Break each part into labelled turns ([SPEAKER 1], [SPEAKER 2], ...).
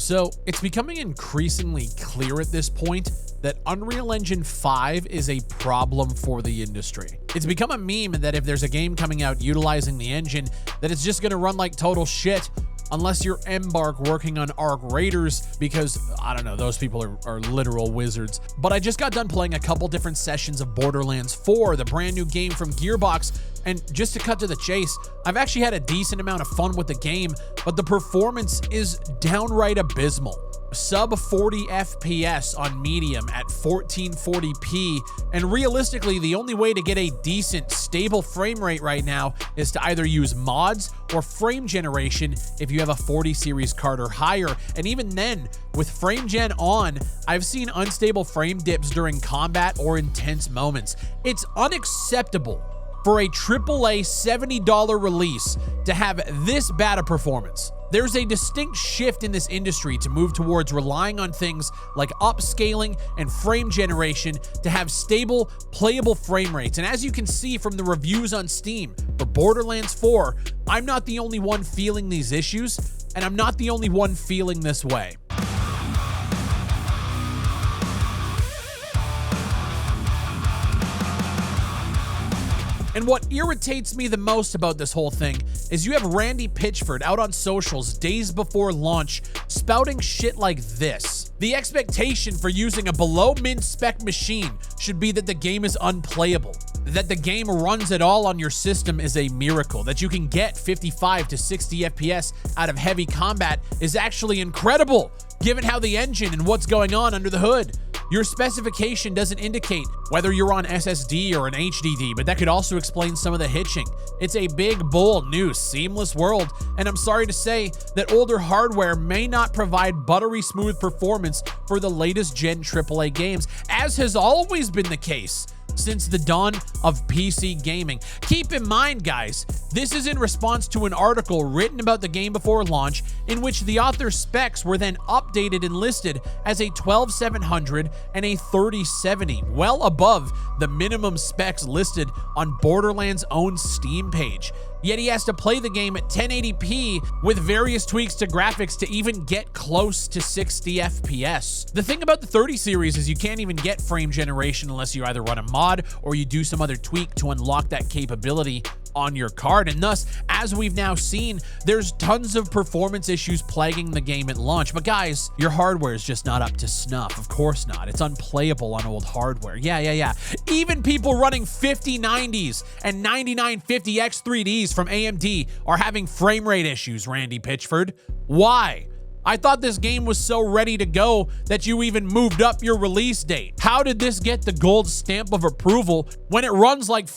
[SPEAKER 1] So it's becoming increasingly clear at this point that Unreal Engine 5 is a problem for the industry. It's become a meme that if there's a game coming out utilizing the engine, that it's just gonna run like total shit, unless you're Embark working on Arc Raiders, because, I don't know, those people are literal wizards. But I just got done playing a couple different sessions of Borderlands 4, the brand new game from Gearbox, and just to cut to the chase, I've actually had a decent amount of fun with the game, but the performance is downright abysmal. Sub 40 FPS on medium at 1440p, and realistically, the only way to get a decent, stable frame rate right now is to either use mods or frame generation if you have a 40 series card or higher, and even then, with frame gen on, I've seen unstable frame dips during combat or intense moments. It's unacceptable for a AAA $70 release to have this bad a performance. There's a distinct shift in this industry to move towards relying on things like upscaling and frame generation to have stable, playable frame rates. And as you can see from the reviews on Steam for Borderlands 4, I'm not the only one feeling these issues, and I'm not the only one feeling this way. And what irritates me the most about this whole thing is you have Randy Pitchford out on socials days before launch spouting shit like this. The expectation for using a below min spec machine should be that the game is unplayable. That the game runs at all on your system is a miracle. That you can get 55 to 60 FPS out of heavy combat is actually incredible, given how the engine and what's going on under the hood. Your specification doesn't indicate whether you're on SSD or an HDD, but that could also explain some of the hitching. It's a big, bold, new, seamless world, and I'm sorry to say that older hardware may not provide buttery smooth performance for the latest gen AAA games, as has always been the case since the dawn of PC gaming. Keep in mind, guys, this is in response to an article written about the game before launch in which the author's specs were then updated and listed as a 12700 and a 3070, well above the minimum specs listed on Borderlands' own Steam page. Yet he has to play the game at 1080p with various tweaks to graphics to even get close to 60 FPS. The thing about the 30 series is you can't even get frame generation unless you either run a mod or you do some other tweak to unlock that capability on your card, and thus, as we've now seen, there's tons of performance issues plaguing the game at launch. But guys, your hardware is just not up to snuff. Of course not. It's unplayable on old hardware. Yeah. Even people running 5090s and 9950 X3Ds from AMD are having frame rate issues, Randy Pitchford. Why? I thought this game was so ready to go that you even moved up your release date. How did this get the gold stamp of approval when it runs like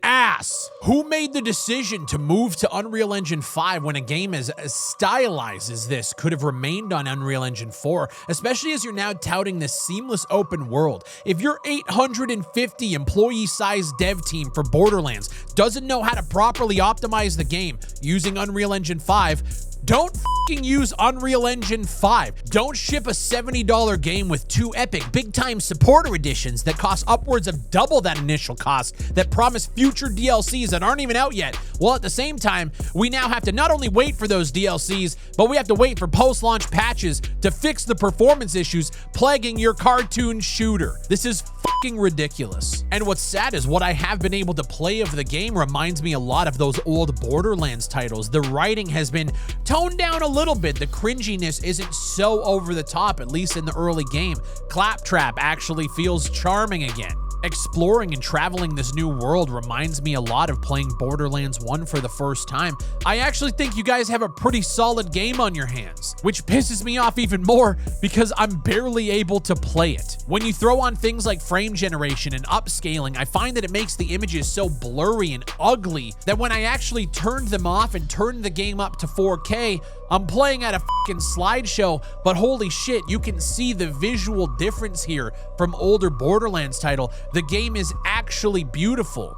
[SPEAKER 1] ass? Who made the decision to move to Unreal Engine 5 when a game as stylized as this could have remained on Unreal Engine 4, especially as you're now touting this seamless open world? If your 850 employee-sized dev team for Borderlands doesn't know how to properly optimize the game using Unreal Engine 5, don't fucking use Unreal Engine 5. Don't ship a $70 game with 2 epic big-time supporter editions that cost upwards of double that initial cost that promise future DLCs that aren't even out yet. Well, at the same time, we now have to not only wait for those DLCs, but we have to wait for post-launch patches to fix the performance issues plaguing your cartoon shooter. This is fucking ridiculous. And what's sad is what I have been able to play of the game reminds me a lot of those old Borderlands titles. The writing has been toned down a little bit. The cringiness isn't so over the top, at least in the early game. Claptrap actually feels charming again. Exploring and traveling this new world reminds me a lot of playing Borderlands 1 for the first time. I actually think you guys have a pretty solid game on your hands, which pisses me off even more because I'm barely able to play it. When you throw on things like frame generation and upscaling, I find that it makes the images so blurry and ugly that when I actually turned them off and turned the game up to 4K, I'm playing at a fucking slideshow, but holy shit, you can see the visual difference here from older Borderlands title. The game is actually beautiful.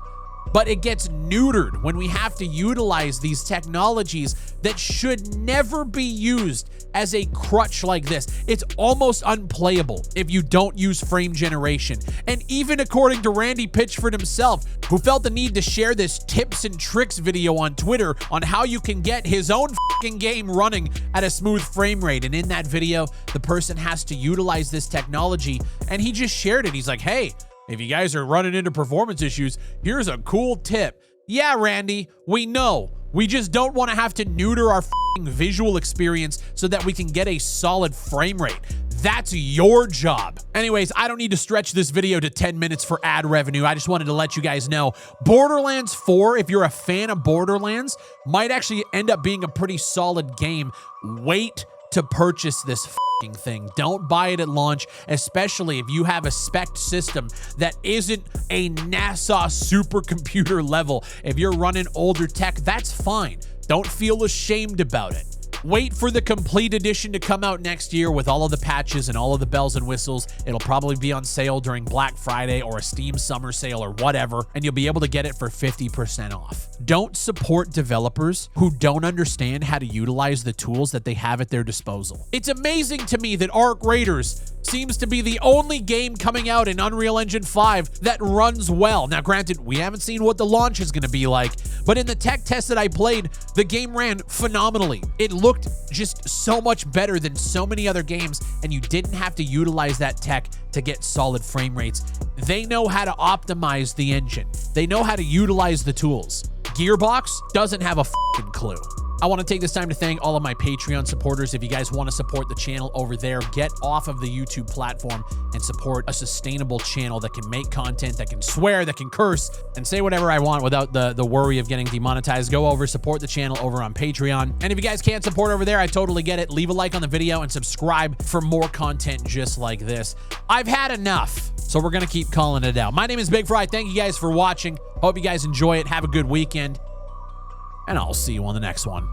[SPEAKER 1] but it gets neutered when we have to utilize these technologies that should never be used as a crutch like this. It's almost unplayable if you don't use frame generation. And even according to Randy Pitchford himself, who felt the need to share this tips and tricks video on Twitter on how you can get his own fucking game running at a smooth frame rate. And in that video, the person has to utilize this technology, and he just shared it. He's like, hey, if you guys are running into performance issues, here's a cool tip. Yeah, Randy, we know. We just don't want to have to neuter our visual experience so that we can get a solid frame rate. That's your job. Anyways, I don't need to stretch this video to 10 minutes for ad revenue. I just wanted to let you guys know Borderlands 4, if you're a fan of Borderlands, might actually end up being a pretty solid game. Wait to purchase this thing. Don't buy it at launch, especially if you have a spec system that isn't a NASA supercomputer level. If you're running older tech, that's fine. Don't feel ashamed about it. Wait for the complete edition to come out next year with all of the patches and all of the bells and whistles. It'll probably be on sale during Black Friday or a Steam summer sale or whatever, and you'll be able to get it for 50% off. Don't support developers who don't understand how to utilize the tools that they have at their disposal. It's amazing to me that Arc Raiders seems to be the only game coming out in Unreal Engine 5 that runs well. Now, granted, we haven't seen what the launch is going to be like, but in the tech test that I played, the game ran phenomenally. It looked just so much better than so many other games, and you didn't have to utilize that tech to get solid frame rates. They know how to optimize the engine. They know how to utilize the tools. Gearbox doesn't have a fucking clue. I want to take this time to thank all of my Patreon supporters. If you guys want to support the channel over there, get off of the YouTube platform and support a sustainable channel that can make content, that can swear, that can curse, and say whatever I want without the worry of getting demonetized. Go over, support the channel over on Patreon. And if you guys can't support over there, I totally get it. Leave a like on the video and subscribe for more content just like this. I've had enough, so we're going to keep calling it out. My name is Big Fry. Thank you guys for watching. Hope you guys enjoy it. Have a good weekend. And I'll see you on the next one.